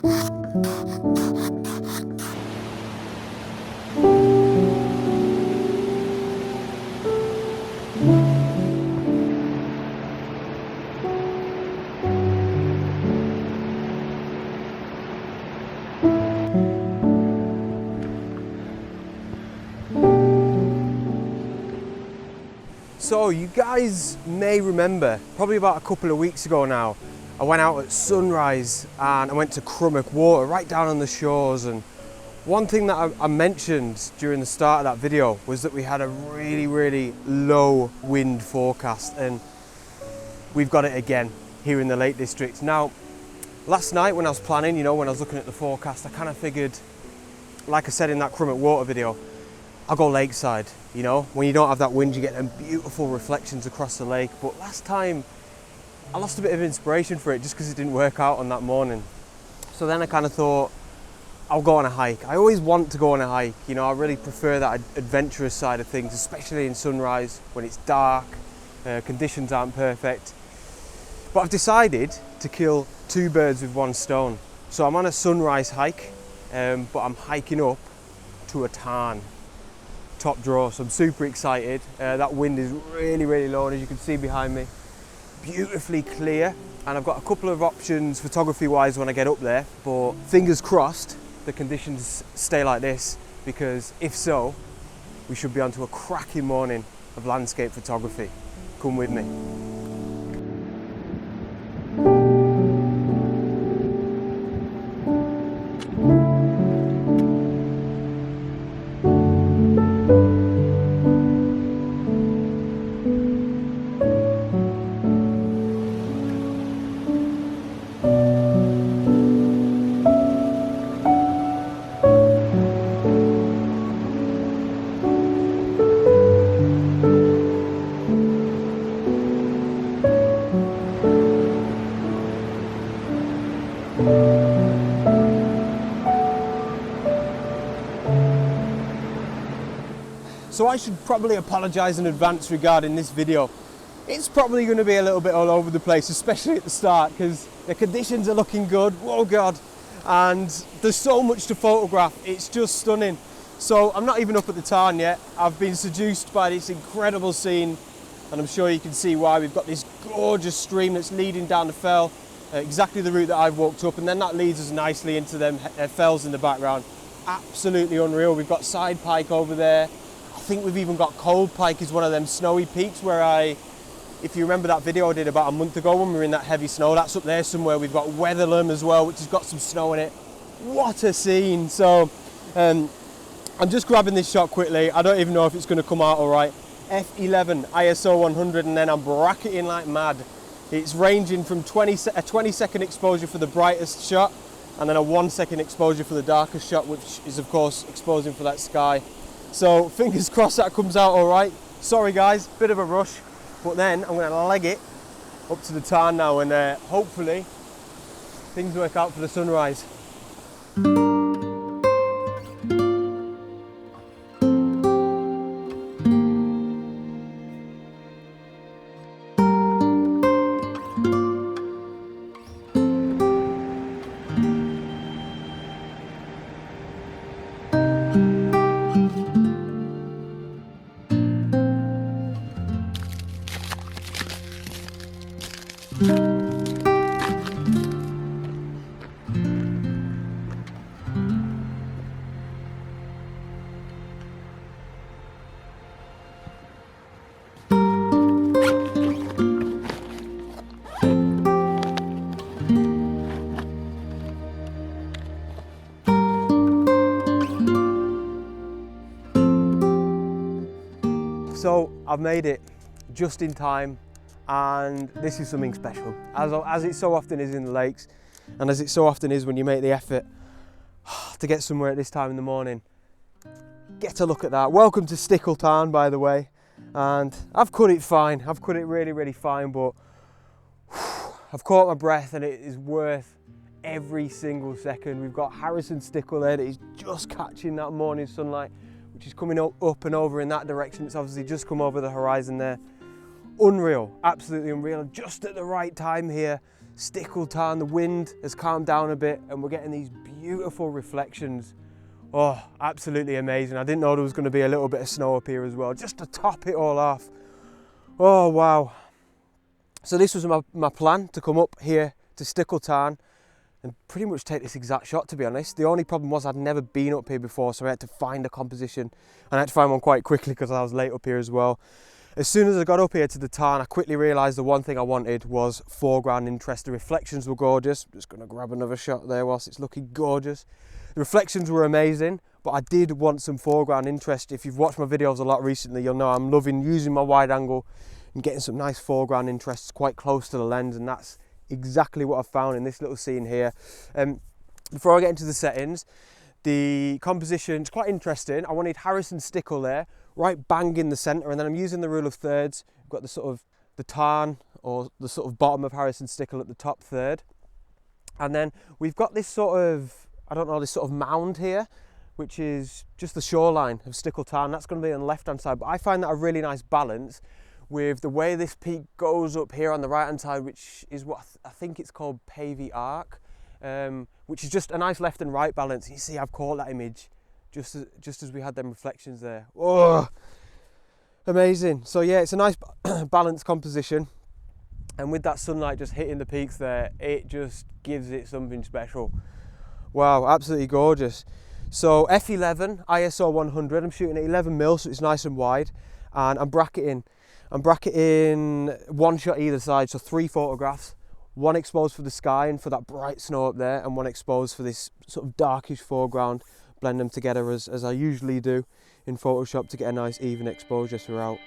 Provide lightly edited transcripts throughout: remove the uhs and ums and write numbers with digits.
So you guys may remember, probably about a couple of weeks ago now, I went out at sunrise and I went to Crummock Water, right down on the shores, and one thing that I mentioned during the start of that video was that we had a really low wind forecast, and we've got it again here in the Lake District. Now, last night when I was planning, you know, when I was looking at the forecast, I kind of figured, like I said in that Crummock Water video, I'll go lakeside, you know, when you don't have that wind you get them beautiful reflections across the lake. But last time I lost a bit of inspiration for it just because it didn't work out on that morning. So then I kind of thought, I'll go on a hike. I always want to go on a hike, you know, I really prefer that adventurous side of things, especially in sunrise when it's dark, conditions aren't perfect. But I've decided to kill two birds with one stone. So I'm on a sunrise hike, but I'm hiking up to a tarn. Top draw, so I'm super excited. That wind is really low, and as you can see behind me, beautifully clear, and I've got a couple of options photography wise when I get up there, but fingers crossed the conditions stay like this, because if so, we should be onto a cracking morning of landscape photography. Come with me. So I should probably apologise in advance regarding this video. It's probably going to be a little bit all over the place, especially at the start, because the conditions are looking good, oh God, and there's so much to photograph, it's just stunning. So I'm not even up at the Tarn yet. I've been seduced by this incredible scene, and I'm sure you can see why. We've got this gorgeous stream that's leading down the fell, exactly the route that I've walked up, and then that leads us nicely into them fells in the background. Absolutely unreal. We've got side pike over there. I think we've even got cold pike, is one of them snowy peaks where if you remember that video I did about a month ago when we were in that heavy snow, that's up there somewhere. We've got Weatherlam as well, which has got some snow in it. What a scene. So I'm just grabbing this shot quickly. I don't even know if it's going to come out all right. F11 ISO 100, and then I'm bracketing like mad. It's ranging from a 20-second exposure for the brightest shot, and then a 1-second exposure for the darkest shot, which is of course exposing for that sky. So fingers crossed that comes out all right. Sorry guys, bit of a rush, but then I'm going to leg it up to the Tarn now, and hopefully things work out for the sunrise. So I've made it just in time, and this is something special, as it so often is in the lakes, and as it so often is when you make the effort to get somewhere at this time in the morning. Get a look at that. Welcome to Stickle Tarn, by the way, and I've cut it fine. I've cut it really fine, but I've caught my breath, and it is worth every single second. We've got Harrison Stickle there that is just catching that morning sunlight, which is coming up and over in that direction. It's obviously just come over the horizon there. Unreal, absolutely unreal. Just at the right time here, Stickle Tarn. The wind has calmed down a bit and we're getting these beautiful reflections. Oh, absolutely amazing. I didn't know there was going to be a little bit of snow up here as well, just to top it all off. Oh, wow. So this was my plan, to come up here to Stickle Tarn and pretty much take this exact shot, to be honest. The only problem was I'd never been up here before, so I had to find a composition, and I had to find one quite quickly because I was late up here as well. As soon as I got up here to the Tarn, I quickly realised the one thing I wanted was foreground interest. The reflections were gorgeous. I'm just going to grab another shot there whilst it's looking gorgeous. The reflections were amazing, but I did want some foreground interest. If you've watched my videos a lot recently, you'll know I'm loving using my wide angle and getting some nice foreground interests quite close to the lens, and that's exactly what I found in this little scene here. Before I get into the settings, the composition is quite interesting. I wanted Harrison Stickle there, right bang in the centre, and then I'm using the rule of thirds. I've got the sort of the Tarn, or the sort of bottom of Harrison Stickle at the top third. And then we've got this sort of, I don't know, this sort of mound here, which is just the shoreline of Stickle Tarn. That's going to be on the left hand side, but I find that a really nice balance with the way this peak goes up here on the right hand side, which is what I think it's called Pavey Arc, which is just a nice left and right balance. You see, I've caught that image just as we had them reflections there. Oh, amazing. So yeah, it's a nice balanced composition, and with that sunlight just hitting the peaks there, it just gives it something special. Wow, absolutely gorgeous. So f11 ISO 100, I'm shooting at 11mm, so it's nice and wide, and I'm bracketing one shot either side, so 3 photographs, one exposed for the sky and for that bright snow up there, and one exposed for this sort of darkish foreground. Blend them together as I usually do in Photoshop to get a nice even exposure throughout.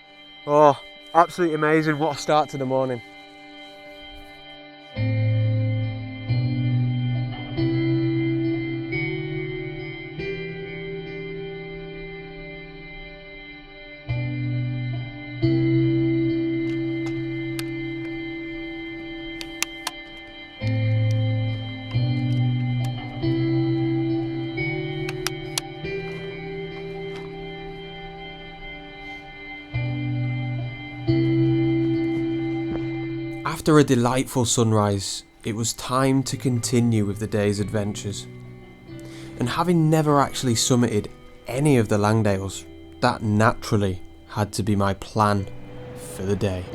Oh, absolutely amazing. What a start to the morning. After a delightful sunrise, it was time to continue with the day's adventures. And having never actually summited any of the Langdales, that naturally had to be my plan for the day.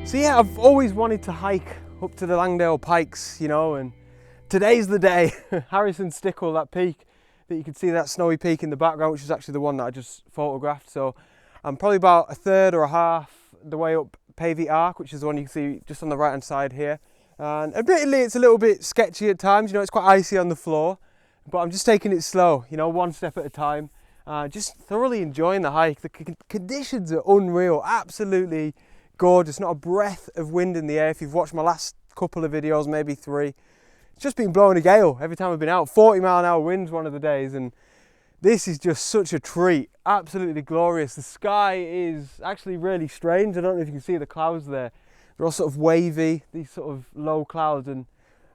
So yeah, I've always wanted to hike up to the Langdale pikes, you know, and today's the day. Harrison Stickle, that peak that you can see, that snowy peak in the background, which is actually the one that I just photographed. So I'm probably about a third or a half the way up Pavey Arc, which is the one you can see just on the right hand side here. And admittedly, it's a little bit sketchy at times, you know, it's quite icy on the floor, but I'm just taking it slow, you know, one step at a time. Just thoroughly enjoying the hike. The conditions are unreal, absolutely gorgeous, not a breath of wind in the air. If you've watched my last couple of videos, maybe 3, it's just been blowing a gale every time I've been out. 40-mile-an-hour winds one of the days, and this is just such a treat. Absolutely glorious. The sky is actually really strange. I don't know if you can see the clouds there. They're all sort of wavy, these sort of low clouds, and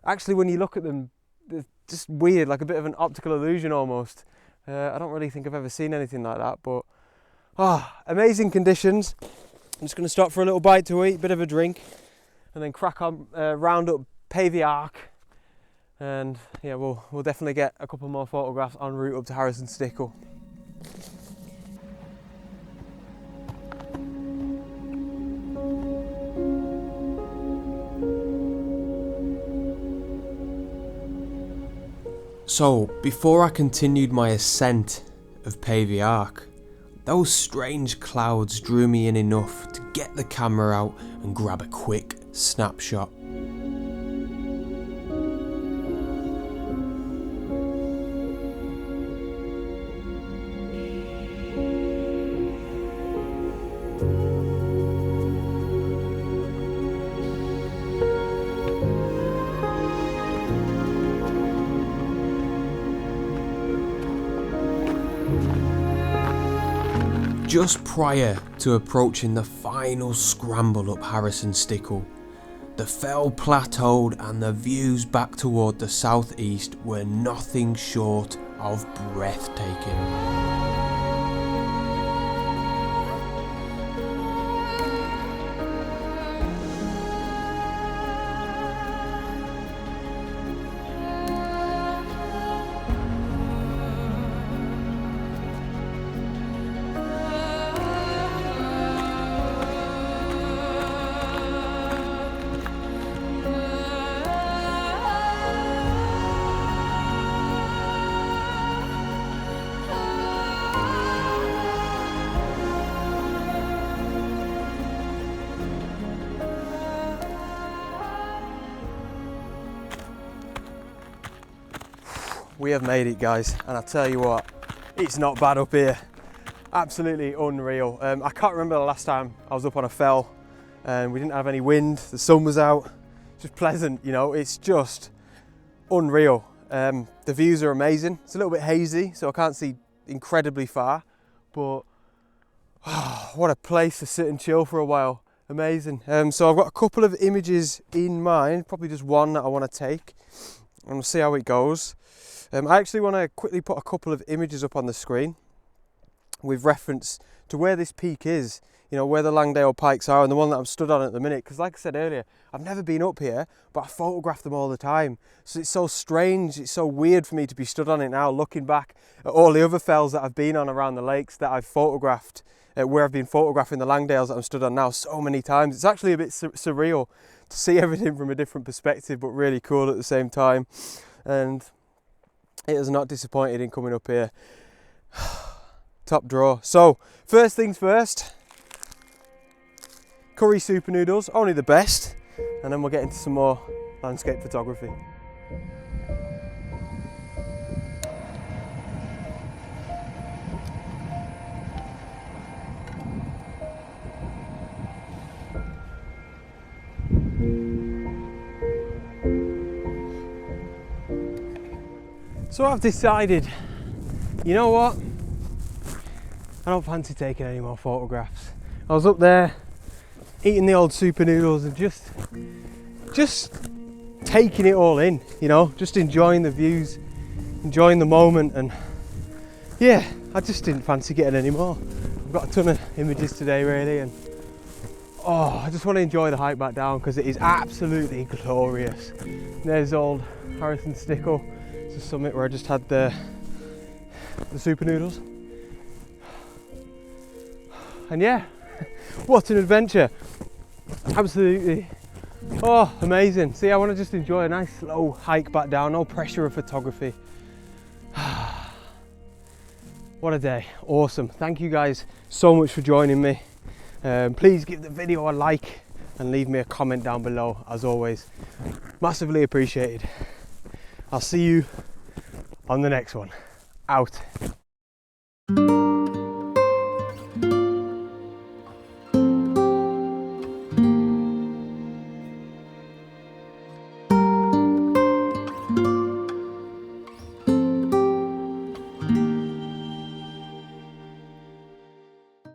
actually when you look at them, they're just weird, like a bit of an optical illusion almost. I don't really think I've ever seen anything like that, but amazing conditions. I'm just going to stop for a little bite to eat, bit of a drink, and then crack on, round up Pavey Arc, and yeah, we'll definitely get a couple more photographs en route up to Harrison Stickle. So, before I continued my ascent of Pavey Arc, those strange clouds drew me in enough to get the camera out and grab a quick snapshot. Just prior to approaching the final scramble up Harrison Stickle, the fell plateaued and the views back toward the southeast were nothing short of breathtaking. We have made it, guys, and I tell you what, it's not bad up here. Absolutely unreal. I can't remember the last time I was up on a fell and we didn't have any wind, the sun was out, just pleasant, you know, it's just unreal. The views are amazing. It's a little bit hazy, so I can't see incredibly far, but what a place to sit and chill for a while. Amazing. So I've got a couple of images in mind, probably just one that I want to take, and we'll see how it goes. I actually want to quickly put a couple of images up on the screen with reference to where this peak is, you know, where the Langdale pikes are and the one that I'm stood on at the minute, because like I said earlier, I've never been up here, but I photograph them all the time. So it's so strange, it's so weird for me to be stood on it now, looking back at all the other fells that I've been on around the lakes that I've photographed, where I've been photographing the Langdales that I'm stood on now so many times. It's actually a bit surreal to see everything from a different perspective, but really cool at the same time. And it has not disappointed in coming up here. Top draw. So, first things first, curry super noodles, only the best, and then we'll get into some more landscape photography. So I've decided, you know what, I don't fancy taking any more photographs. I was up there eating the old super noodles and just taking it all in, you know, just enjoying the views, enjoying the moment, and yeah, I just didn't fancy getting any more. I've got a ton of images today really, and I just want to enjoy the hike back down because it is absolutely glorious. There's old Harrison Stickle. The summit where I just had the super noodles, and yeah, what an adventure, absolutely amazing. See, I want to just enjoy a nice slow hike back down, no pressure of photography. What a day, awesome. Thank you guys so much for joining me. Please give the video a like and leave me a comment down below, as always, massively appreciated. I'll see you on the next one. Out.